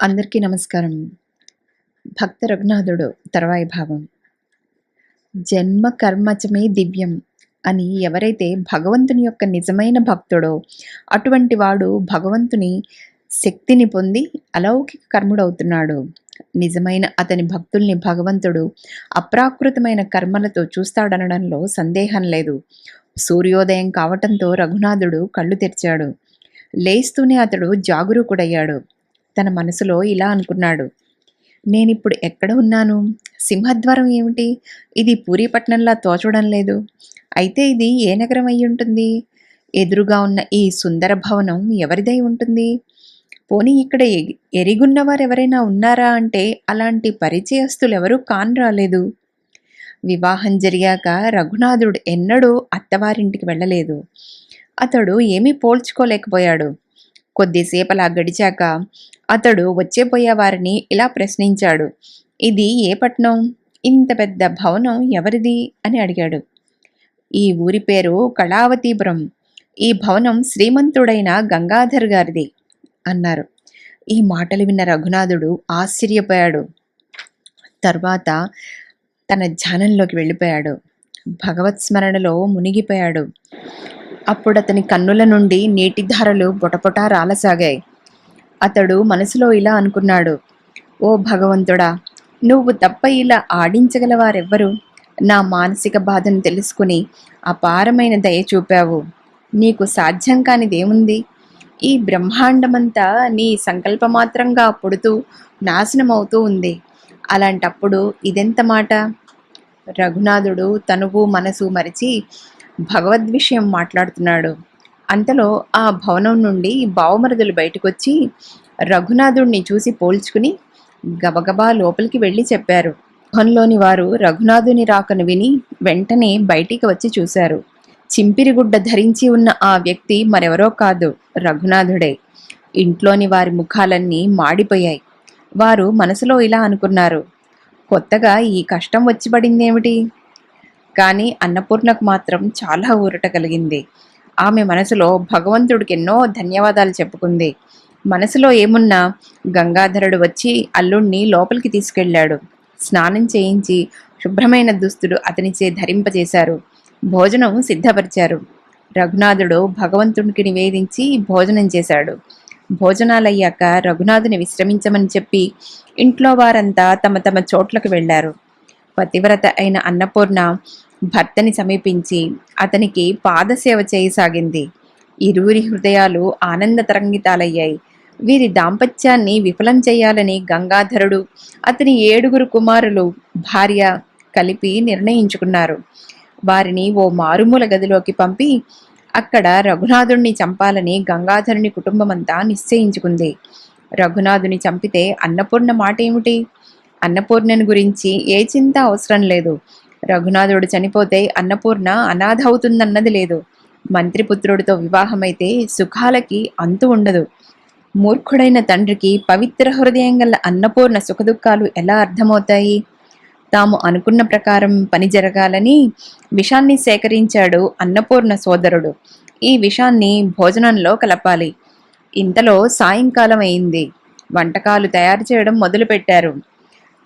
అందరికీ నమస్కారం. భక్త రఘునాథుడు తర్వాయి భాగం. జన్మ కర్మచమే దివ్యం అని ఎవరైతే భగవంతుని యొక్క నిజమైన భక్తుడో అటువంటి వాడు భగవంతుని శక్తిని పొంది అలౌకిక కర్ముడవుతున్నాడు. నిజమైన అతని భక్తుల్ని భగవంతుడు అప్రాకృతమైన కర్మలతో చూస్తాడనడంలో సందేహం లేదు. సూర్యోదయం కావటంతో రఘునాథుడు కళ్ళు తెరిచాడు. లేస్తూనే అతడు జాగరూకుడయ్యాడు. తన మనసులో ఇలా అనుకున్నాడు, నేనిప్పుడు ఎక్కడ ఉన్నాను? సింహద్వారం ఏమిటి? ఇది పూరీపట్నంలా తోచడం లేదు. అయితే ఇది ఏ నగరం అయ్యుంటుంది? ఎదురుగా ఉన్న ఈ సుందర భవనం ఎవరిదై ఉంటుంది? పోనీ ఇక్కడ ఎరిగున్నవారెవరైనా ఉన్నారా అంటే అలాంటి పరిచయస్తులెవరూ కానరాలేదు. వివాహం జరిగాక రఘునాథుడు ఎన్నడూ అత్తవారింటికి వెళ్ళలేదు. అతడు ఏమీ పోల్చుకోలేకపోయాడు. కొద్దిసేపలా గడిచాక అతడు వచ్చేపోయే వారిని ఇలా ప్రశ్నించాడు. ఇది ఏ పట్నం? ఇంత పెద్ద భవనం ఎవరిది అని అడిగాడు. ఈ ఊరి పేరు కళావతీపురం. ఈ భవనం శ్రీమంతుడైన గంగాధర్ గారిది అన్నారు. ఈ మాటలు విన్న రఘునాథుడు ఆశ్చర్యపోయాడు. తర్వాత తన ధ్యానంలోకి వెళ్ళిపోయాడు. భగవత్ స్మరణలో మునిగిపోయాడు. అప్పుడతని కన్నుల నుండి నీటిధారలు బొటపొటా రాలసాగాయి. అతడు మనసులో ఇలా అనుకున్నాడు, ఓ భగవంతుడా, నువ్వు తప్ప ఇలా ఆడించగలవారెవ్వరు? నా మానసిక బాధను తెలుసుకుని అపారమైన దయ చూపావు. నీకు సాధ్యం కానిదేముంది? ఈ బ్రహ్మాండమంతా నీ సంకల్పమాత్రంగా పుడుతూ నాశనమవుతూ ఉంది. అలాంటప్పుడు ఇదెంత మాట? రఘునాథుడు తనువు మనసు మరిచి భగవద్విషయం మాట్లాడుతున్నాడు. అంతలో ఆ భవనం నుండి బావమరుదులు బయటకొచ్చి రఘునాథుడిని చూసి పోల్చుకుని గబగబా లోపలికి వెళ్ళి చెప్పారు. గృహంలోని వారు రఘునాథుని రాకను విని వెంటనే బయటికి వచ్చి చూశారు. చింపిరిగుడ్డ ధరించి ఉన్న ఆ వ్యక్తి మరెవరో కాదు, రఘునాథుడే. ఇంట్లోని వారి ముఖాలన్నీ మాడిపోయాయి. వారు మనసులో ఇలా అనుకున్నారు, కొత్తగా ఈ కష్టం వచ్చి పడిందేమిటి? కానీ అన్నపూర్ణకు మాత్రం చాలా ఊరట కలిగింది. ఆమె మనసులో భగవంతుడికి ఎన్నో ధన్యవాదాలు చెప్పుకుంది. మనసులో ఏమున్నా గంగాధరుడు వచ్చి అల్లుణ్ణి లోపలికి తీసుకెళ్లాడు. స్నానం చేయించి శుభ్రమైన దుస్తులు అతనిచే ధరింపజేశారు. భోజనం సిద్ధపరిచారు. రఘునాథుడు భగవంతుడికి నివేదించి భోజనం చేశాడు. భోజనాలయ్యాక రఘునాథుని విశ్రమించమని చెప్పి ఇంట్లో వారంతా తమ తమ చోట్లకు వెళ్లారు. పతివ్రత అయిన అన్నపూర్ణ భర్తని సమీపించి అతనికి పాదసేవ చేయసాగింది. ఇరువురి హృదయాలు ఆనంద తరంగితాలయ్యాయి. వీరి దాంపత్యాన్ని విఫలం చేయాలని గంగాధరుడు, అతని 7 కుమారులు, భార్య కలిపి నిర్ణయించుకున్నారు. వారిని ఓ మారుమూల గదిలోకి పంపి అక్కడ రఘునాథుణ్ణి చంపాలని గంగాధరుని కుటుంబమంతా నిశ్చయించుకుంది. రఘునాథుని చంపితే అన్నపూర్ణ మాట ఏమిటి? అన్నపూర్ణను గురించి ఏ చింత అవసరం లేదు. రఘునాథుడు చనిపోతే అన్నపూర్ణ అనాథ అవుతుందన్నది లేదు. మంత్రిపుత్రుడితో వివాహమైతే సుఖాలకి అంతు ఉండదు. మూర్ఖుడైన తండ్రికి పవిత్ర హృదయం గల అన్నపూర్ణ సుఖదుఖాలు ఎలా అర్థమవుతాయి? తాము అనుకున్న ప్రకారం పని జరగాలని విషాన్ని సేకరించాడు అన్నపూర్ణ సోదరుడు. ఈ విషాన్ని భోజనంలో కలపాలి. ఇంతలో సాయంకాలం అయింది. వంటకాలు తయారు చేయడం మొదలుపెట్టారు.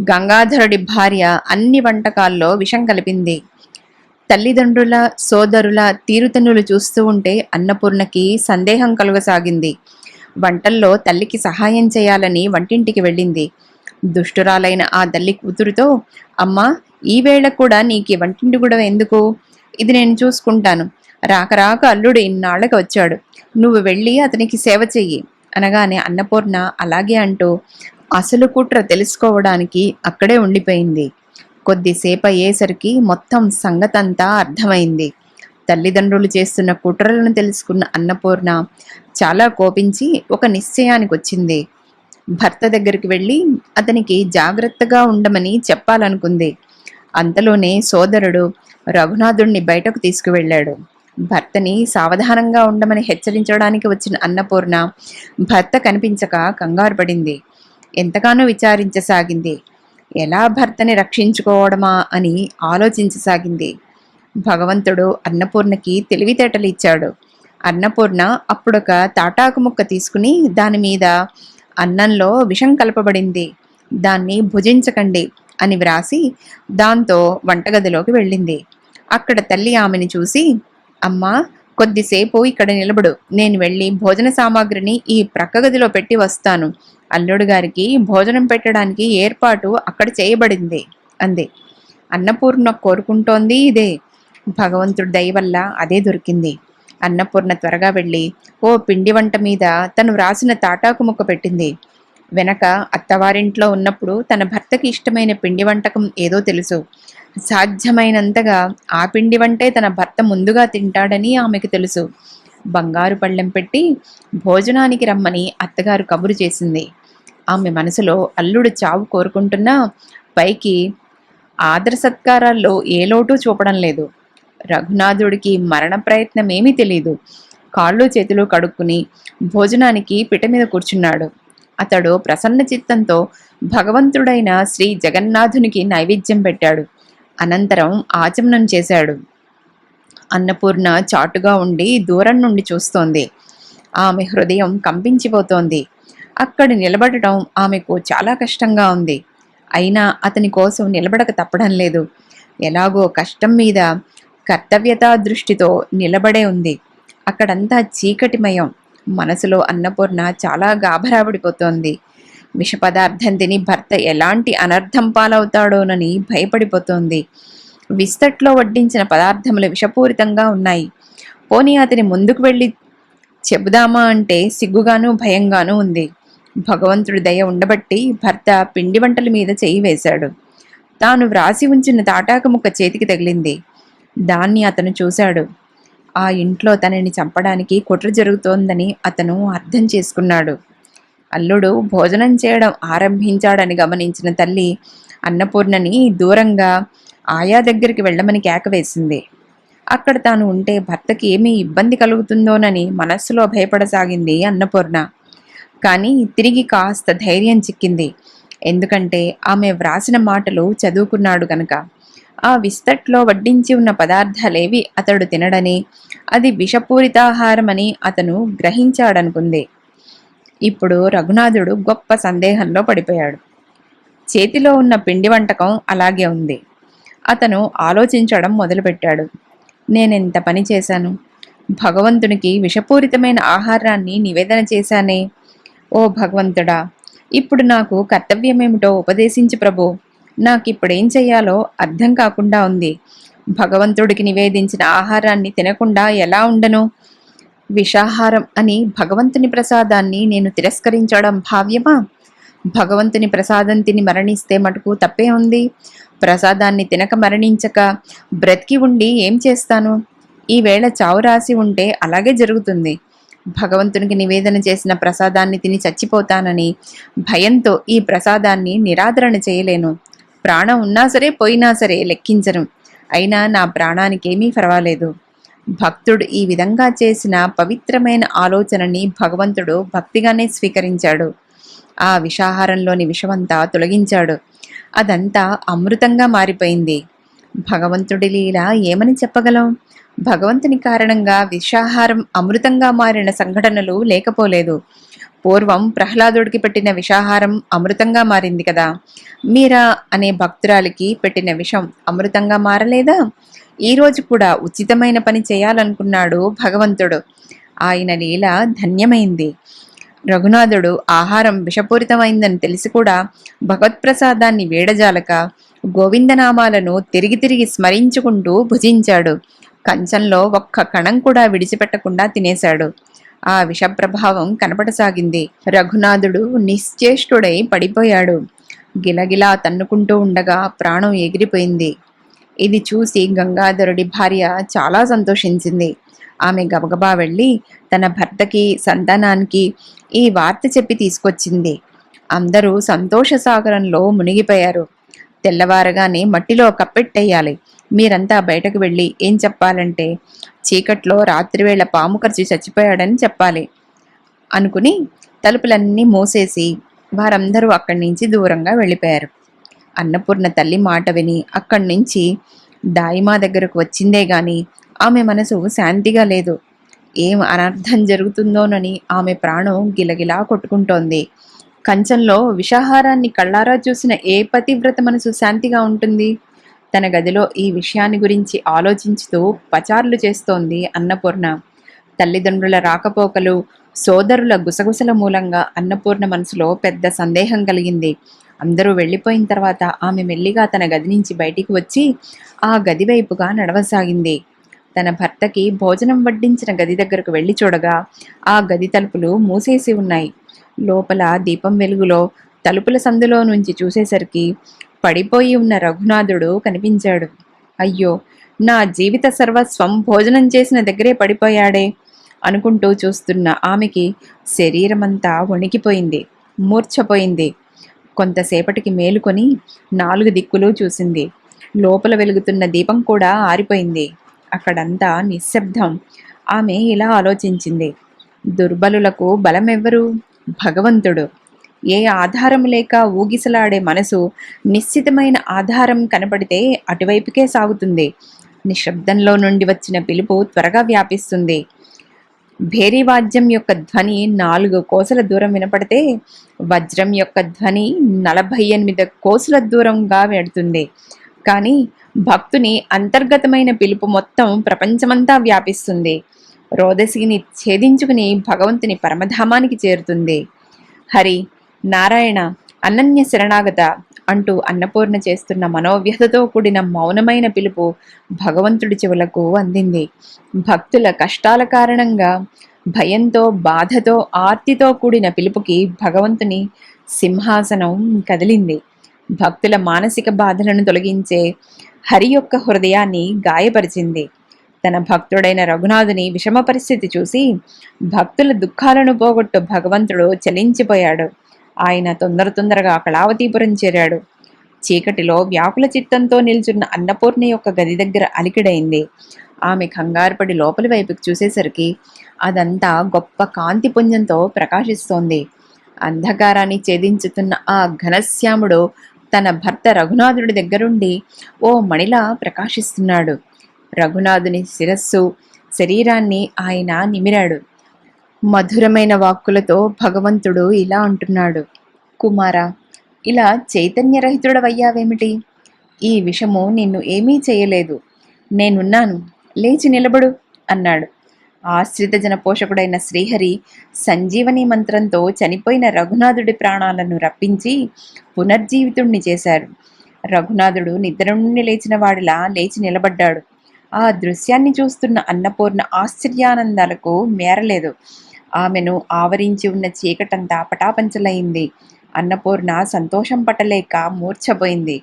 గంగాధరుడి భార్య అన్ని వంటకాల్లో విషం కలిపింది. తల్లిదండ్రుల, సోదరుల తీరుతెన్నులు చూస్తూ ఉంటే అన్నపూర్ణకి సందేహం కలుగసాగింది. వంటల్లో తల్లికి సహాయం చేయాలని వంటింటికి వెళ్ళింది. దుష్టురాలైన ఆ తల్లి కూతురుతో, అమ్మా, ఈ వేళ కూడా నీకు వంటింటి కూడా ఎందుకు? ఇది నేను చూసుకుంటాను. రాక అల్లుడు ఇన్నాళ్ళకి వచ్చాడు. నువ్వు వెళ్ళి అతనికి సేవ చెయ్యి అనగానే అన్నపూర్ణ అలాగే అంటూ అసలు కుట్ర తెలుసుకోవడానికి అక్కడే ఉండిపోయింది. కొద్దిసేపు అయ్యేసరికి మొత్తం సంగతంతా అర్థమైంది. తల్లిదండ్రులు చేస్తున్న కుట్రలను తెలుసుకున్న అన్నపూర్ణ చాలా కోపించి ఒక నిశ్చయానికి వచ్చింది. భర్త దగ్గరికి వెళ్ళి అతనికి జాగ్రత్తగా ఉండమని చెప్పాలనుకుంది. అంతలోనే సోదరుడు రఘునాథుణ్ణి బయటకు తీసుకువెళ్ళాడు. భర్తని సావధానంగా ఉండమని హెచ్చరించడానికి వచ్చిన అన్నపూర్ణ భర్త కనిపించక కంగారు పడింది. ఎంతగానో విచారించసాగింది. ఎలా భర్తని రక్షించుకోవడమా అని ఆలోచించసాగింది. భగవంతుడు అన్నపూర్ణకి తెలివితేటలు ఇచ్చాడు. అన్నపూర్ణ అప్పుడొక తాటాకు ముక్క తీసుకుని దాని మీద అన్నంలో విషం కలపబడింది, దాన్ని భుజించకండి అని వ్రాసి దాంతో వంటగదిలోకి వెళ్ళింది. అక్కడ తల్లి ఆమెని చూసి, అమ్మా, కొద్దిసేపు ఇక్కడ నిలబడు, నేను వెళ్ళి భోజన సామాగ్రిని ఈ ప్రక్క గదిలో పెట్టి వస్తాను. అల్లుడు గారికి భోజనం పెట్టడానికి ఏర్పాటు అక్కడ చేయబడింది అంది. అన్నపూర్ణ కోరుకుంటోంది ఇదే. భగవంతుడి దయ వల్ల అదే దొరికింది. అన్నపూర్ణ త్వరగా వెళ్ళి ఓ పిండి వంట మీద తను వ్రాసిన తాటాకు ముక్క పెట్టింది. వెనక అత్తవారింట్లో ఉన్నప్పుడు తన భర్తకి ఇష్టమైన పిండి వంటకం ఏదో తెలుసు. సాధ్యమైనంతగా ఆ పిండి వంటే తన భర్త ముందుగా తింటాడని ఆమెకు తెలుసు. బంగారు పళ్ళెం పెట్టి భోజనానికి రమ్మని అత్తగారు కబురు చేసింది. ఆమె మనసులో అల్లుడు చావు కోరుకుంటున్నా పైకి ఆదర సత్కారాల్లో ఏ లోటు చూపడం లేదు. రఘునాథుడికి మరణ ప్రయత్నమేమీ తెలీదు. కాళ్ళు చేతులు కడుక్కుని భోజనానికి పిట మీద కూర్చున్నాడు. అతడు ప్రసన్న చిత్తంతో భగవంతుడైన శ్రీ జగన్నాథునికి నైవేద్యం పెట్టాడు. అనంతరం ఆచమనం చేశాడు. అన్నపూర్ణ చాటుగా ఉండి దూరం నుండి చూస్తోంది. ఆమె హృదయం కంపించిపోతోంది. అక్కడ నిలబడటం ఆమెకు చాలా కష్టంగా ఉంది. అయినా అతని కోసం నిలబడక తప్పడం లేదు. ఎలాగో కష్టం మీద కర్తవ్యతా దృష్టితో నిలబడే ఉంది. అక్కడంతా చీకటిమయం. మనసులో అన్నపూర్ణ చాలా గాభరాపడిపోతోంది. విష పదార్థం తిని భర్త ఎలాంటి అనర్థం పాలవుతాడోనని భయపడిపోతోంది. విస్తట్లో వడ్డించిన పదార్థములు విషపూరితంగా ఉన్నాయి. పోనీ అతని ముందుకు వెళ్ళి చెబుదామా అంటే సిగ్గుగాను భయంగానూ ఉంది. భగవంతుడి దయ ఉండబట్టి భర్త పిండి వంటల మీద చేయి వేశాడు. తాను వ్రాసి ఉంచిన తాటాకు ముక్క చేతికి తగిలింది. దాన్ని అతను చూశాడు. ఆ ఇంట్లో తనని చంపడానికి కుట్ర జరుగుతోందని అతను అర్థం చేసుకున్నాడు. అల్లుడు భోజనం చేయడం ఆరంభించాడని గమనించిన తల్లి అన్నపూర్ణని దూరంగా ఆయా దగ్గరికి వెళ్ళమని కేకవేసింది. అక్కడ తాను ఉంటే భర్తకి ఏమీ ఇబ్బంది కలుగుతుందోనని మనస్సులో భయపడసాగింది అన్నపూర్ణ. కానీ తిరిగి కాస్త ధైర్యం చిక్కింది. ఎందుకంటే ఆమె వ్రాసిన మాటలు చదువుకున్నాడు గనక. ఆ విస్తట్లో వడ్డించి ఉన్న పదార్థాలేవి అతడు తినడని, అది విషపూరితాహారమని అతను గ్రహించాడనుకుంది. ఇప్పుడు రఘునాథుడు గొప్ప సందేహంలో పడిపోయాడు. చేతిలో ఉన్న పిండి వంటకం అలాగే ఉంది. అతను ఆలోచించడం మొదలుపెట్టాడు. నేనెంత పని చేశాను? భగవంతునికి విషపూరితమైన ఆహారాన్ని నివేదన చేశానే. ఓ భగవంతుడా, ఇప్పుడు నాకు కర్తవ్యమేమిటో ఉపదేశించు ప్రభు. నాకిప్పుడేం చెయ్యాలో అర్థం కాకుండా ఉంది. భగవంతుడికి నివేదించిన ఆహారాన్ని తినకుండా ఎలా ఉండను? విషాహారం అని భగవంతుని ప్రసాదాన్ని నేను తిరస్కరించడం భావ్యమా? భగవంతుని ప్రసాదం తిని మరణిస్తే మటుకు తప్పే ఉంది. ప్రసాదాన్ని తినక మరణించక బ్రతికి ఉండి ఏం చేస్తాను? ఈవేళ చావు రాసి ఉంటే అలాగే జరుగుతుంది. భగవంతునికి నివేదన చేసిన ప్రసాదాన్ని తిని చచ్చిపోతానని భయంతో ఈ ప్రసాదాన్ని నిరాదరణ చేయలేను. ప్రాణం ఉన్నా సరే పోయినా సరే లెక్కించను. అయినా నా ప్రాణానికేమీ పర్వాలేదు. భక్తుడు ఈ విధంగా చేసిన పవిత్రమైన ఆలోచనని భగవంతుడు భక్తిగానే స్వీకరించాడు. ఆ విషాహారంలోని విషమంతా తొలగించాడు. అదంతా అమృతంగా మారిపోయింది. భగవంతుడి లీల ఏమని చెప్పగలం? భగవంతుని కారణంగా విషాహారం అమృతంగా మారిన సంఘటనలు లేకపోలేదు. పూర్వం ప్రహ్లాదుడికి పెట్టిన విషాహారం అమృతంగా మారింది కదా. మీరా అనే భక్తురాలికి పెట్టిన విషం అమృతంగా మారలేదా? ఈరోజు కూడా ఉచితమైన పని చేయాలనుకున్నాడు భగవంతుడు. ఆయన లీల ధన్యమైంది. రఘునాథుడు ఆహారం విషపూరితమైందని తెలిసి కూడా భగవత్ప్రసాదాన్ని వేడజాలక గోవిందనామాలను తిరిగి తిరిగి స్మరించుకుంటూ భుజించాడు. కంచంలో ఒక్క కణం కూడా విడిచిపెట్టకుండా తినేశాడు. ఆ విషప్రభావం కనపడసాగింది. రఘునాథుడు నిశ్చేష్టుడై పడిపోయాడు. గిలగిలా తన్నుకుంటూ ఉండగా ప్రాణం ఎగిరిపోయింది. ఇది చూసి గంగాధరుడి భార్య చాలా సంతోషించింది. ఆమె గబగబా వెళ్ళి తన భర్తకి, సంతానానికి ఈ వార్త చెప్పి తీసుకొచ్చింది. అందరూ సంతోష సాగరంలో మునిగిపోయారు. తెల్లవారగానే మట్టిలో కప్పెట్టేయాలి. మీరంతా బయటకు వెళ్ళి ఏం చెప్పాలంటే, చీకట్లో రాత్రివేళ పాము కరిచి చచ్చిపోయాడని చెప్పాలి అనుకుని తలుపులన్నీ మూసేసి వారందరూ అక్కడి నుంచి దూరంగా వెళ్ళిపోయారు. అన్నపూర్ణ తల్లి మాట విని అక్కడి నుంచి దాయిమా దగ్గరకు వచ్చిందే గాని ఆమె మనసు శాంతిగా లేదు. ఏం అనర్థం జరుగుతుందోనని ఆమె ప్రాణం గిలగిలా కొట్టుకుంటోంది. కంచంలో విషాహారాన్ని కళ్ళారా చూసిన ఏ పతివ్రత మనసు శాంతిగా ఉంటుంది? తన గదిలో ఈ విషయాన్ని గురించి ఆలోచించుతూ పచార్లు చేస్తోంది అన్నపూర్ణ. తల్లిదండ్రుల రాకపోకలు, సోదరుల గుసగుసల మూలంగా అన్నపూర్ణ మనసులో పెద్ద సందేహం కలిగింది. అందరూ వెళ్ళిపోయిన తర్వాత ఆమె మెల్లిగా తన గది నుంచి బయటికి వచ్చి ఆ గది వైపుగా నడవసాగింది. తన భర్తకి భోజనం వడ్డించిన గది దగ్గరకు వెళ్ళి చూడగా ఆ గది తలుపులు మూసేసి ఉన్నాయి. లోపల దీపం వెలుగులో తలుపుల సందులో నుంచి చూసేసరికి పడిపోయి ఉన్న రఘునాథుడు కనిపించాడు. అయ్యో, నా జీవిత సర్వస్వం భోజనం చేసిన దగ్గరే పడిపోయాడే అనుకుంటూ చూస్తున్న ఆమెకి శరీరమంతా వణికిపోయింది, మూర్ఛపోయింది. కొంతసేపటికి మేలుకొని 4 దిక్కులు చూసింది. లోపల వెలుగుతున్న దీపం కూడా ఆరిపోయింది. అక్కడంతా నిశ్శబ్దం. ఆమె ఇలా ఆలోచించింది. దుర్బలులకు బలమెవ్వరు? భగవంతుడు. ఏ ఆధారం లేక ఊగిసలాడే మనసు నిశ్చితమైన ఆధారం కనపడితే అటువైపుకే సాగుతుంది. నిశ్శబ్దంలో నుండి వచ్చిన పిలుపు త్వరగా వ్యాపిస్తుంది. భేరీవాద్యం యొక్క ధ్వని 4 కోసల దూరం వినపడితే వజ్రం యొక్క ధ్వని 48 కోసల దూరంగా వెడుతుంది. కానీ భక్తుని అంతర్గతమైన పిలుపు మొత్తం ప్రపంచమంతా వ్యాపిస్తుంది. రోదసిని ఛేదించుకుని భగవంతుని పరమధామానికి చేరుతుంది. హరి, నారాయణ, అనన్య శరణాగత అంటూ అన్నపూర్ణ చేస్తున్న మనోవ్యధతో కూడిన మౌనమైన పిలుపు భగవంతుడి చెవులకు అందింది. భక్తుల కష్టాల కారణంగా భయంతో, బాధతో, ఆర్తితో కూడిన పిలుపుకి భగవంతుని సింహాసనం కదిలింది. భక్తుల మానసిక బాధలను తొలగించే హరి యొక్క హృదయాన్ని గాయపరిచింది. తన భక్తుడైన రఘునాథుని విషమ పరిస్థితి చూసి భక్తుల దుఃఖాలను పోగొట్టు భగవంతుడు చలించిపోయాడు. ఆయన తొందరగా కళావతీపురం చేరాడు. చీకటిలో వ్యాకుల చిత్తంతో నిల్చున్న అన్నపూర్ణ యొక్క గది దగ్గర అలికిడైంది. ఆమె కంగారుపడి లోపలి వైపుకి చూసేసరికి అదంతా గొప్ప కాంతి పుంజంతో ప్రకాశిస్తోంది. అంధకారాన్ని ఛేదించుతున్న ఆ ఘనశ్యాముడు తన భర్త రఘునాథుడి దగ్గరుండి ఓ మణిలా ప్రకాశిస్తున్నాడు. రఘునాథుని శిరస్సు, శరీరాన్ని ఆయన నిమిరాడు. మధురమైన వాక్కులతో భగవంతుడు ఇలా అంటున్నాడు. కుమారా, ఇలా చైతన్యరహితుడవయ్యావేమిటి? ఈ విషము నిన్ను ఏమీ చేయలేదు. నేనున్నాను, లేచి నిలబడు అన్నాడు. ఆశ్రిత జన పోషకుడైన శ్రీహరి సంజీవని మంత్రంతో చనిపోయిన రఘునాథుడి ప్రాణాలను రప్పించి పునర్జీవితుణ్ణి చేశారు. రఘునాథుడు నిద్ర నుండి లేచిన వాడిలా లేచి నిలబడ్డాడు. ఆ దృశ్యాన్ని చూస్తున్న అన్నపూర్ణ ఆశ్చర్యానందాలకు మేరలేదు. ఆమెను ఆవరించి ఉన్న చీకటంతా పటాపంచలైంది. అన్నపూర్ణ సంతోషం పట్టలేక మూర్ఛపోయింది.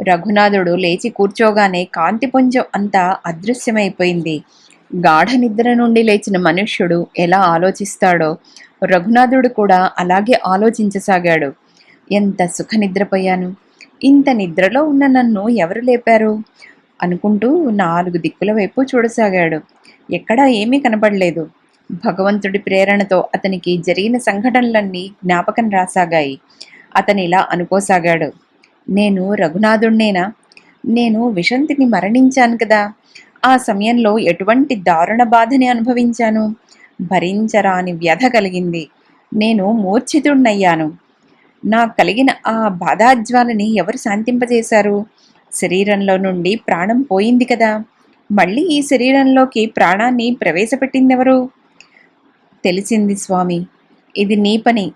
రఘునాథుడు లేచి కూర్చోగానే కాంతిపుంజం అంతా అదృశ్యమైపోయింది. గాఢ నిద్ర నుండి లేచిన మనుష్యుడు ఎలా ఆలోచిస్తాడో రఘునాథుడు కూడా అలాగే ఆలోచించసాగాడు. ఎంత సుఖ నిద్రపోయాను! ఇంత నిద్రలో ఉన్న నన్ను ఎవరు లేపారు అనుకుంటూ 4 దిక్కుల వైపు చూడసాగాడు. ఎక్కడా ఏమీ కనపడలేదు. భగవంతుడి ప్రేరణతో అతనికి జరిగిన సంఘటనలన్నీ జ్ఞాపకం రాసాగాయి. అతనిలా అనుకోసాగాడు. నేను రఘునాథుణ్ణేనా? నేను విశంతిని మరణించాను కదా! ఆ సమయంలో ఎటువంటి దారుణ బాధని అనుభవించాను. భరించరాని వ్యధ కలిగింది. నేను మూర్ఛితుణ్ణయ్యాను. నాకు కలిగిన ఆ బాధాజ్వాలని ఎవరు శాంతింపజేశారు? శరీరంలో నుండి ప్రాణం పోయింది కదా! మళ్ళీ ఈ శరీరంలోకి ప్రాణాన్ని ప్రవేశపెట్టిందెవరు? తెలిసింది స్వామి, ఇది నీ పని.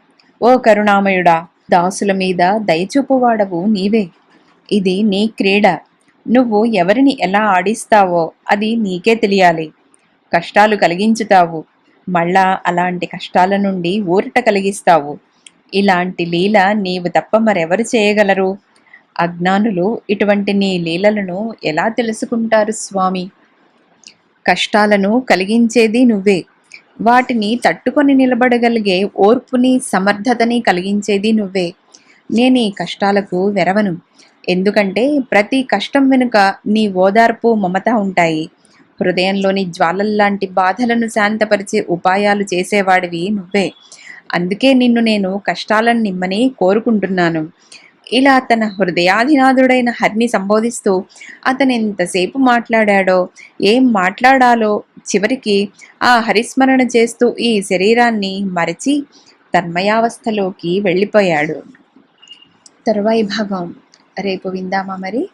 ఓ కరుణామయుడా, దాసుల మీద దయచూపువాడవు నీవే. ఇది నీ క్రీడ. నువ్వు ఎవరిని ఎలా ఆడిస్తావో అది నీకే తెలియాలి. కష్టాలు కలిగించుతావు, మళ్ళా అలాంటి కష్టాల నుండి ఊరట కలిగిస్తావు. ఇలాంటి లీల నీవు తప్ప మరెవరు చేయగలరు? అజ్ఞానులు ఇటువంటి నీ లీలలను ఎలా తెలుసుకుంటారు స్వామి? కష్టాలను కలిగించేది నువ్వే. వాటిని తట్టుకొని నిలబడగలిగే ఓర్పుని, సమర్థతని కలిగించేది నువ్వే. నేను ఈ కష్టాలకు వెరవను. ఎందుకంటే ప్రతి కష్టం వెనుక నీ ఓదార్పు, మమత ఉంటాయి. హృదయంలోని జ్వాలల్లాంటి బాధలను శాంతపరిచే ఉపాయాలు చేసేవాడివి నువ్వే. అందుకే నిన్ను నేను కష్టాలను నిమ్మని కోరుకుంటున్నాను. ఇలా తన హృదయాధినాథుడైన హరిని సంబోధిస్తూ అతను ఎంతసేపు మాట్లాడాడో, ఏం మాట్లాడాలో చివరికి ఆ హరిస్మరణ చేస్తూ ఈ శరీరాన్ని మరచి తన్మయావస్థలోకి వెళ్ళిపోయాడు. తరువాయి భాగం రేపు విందామా మరి?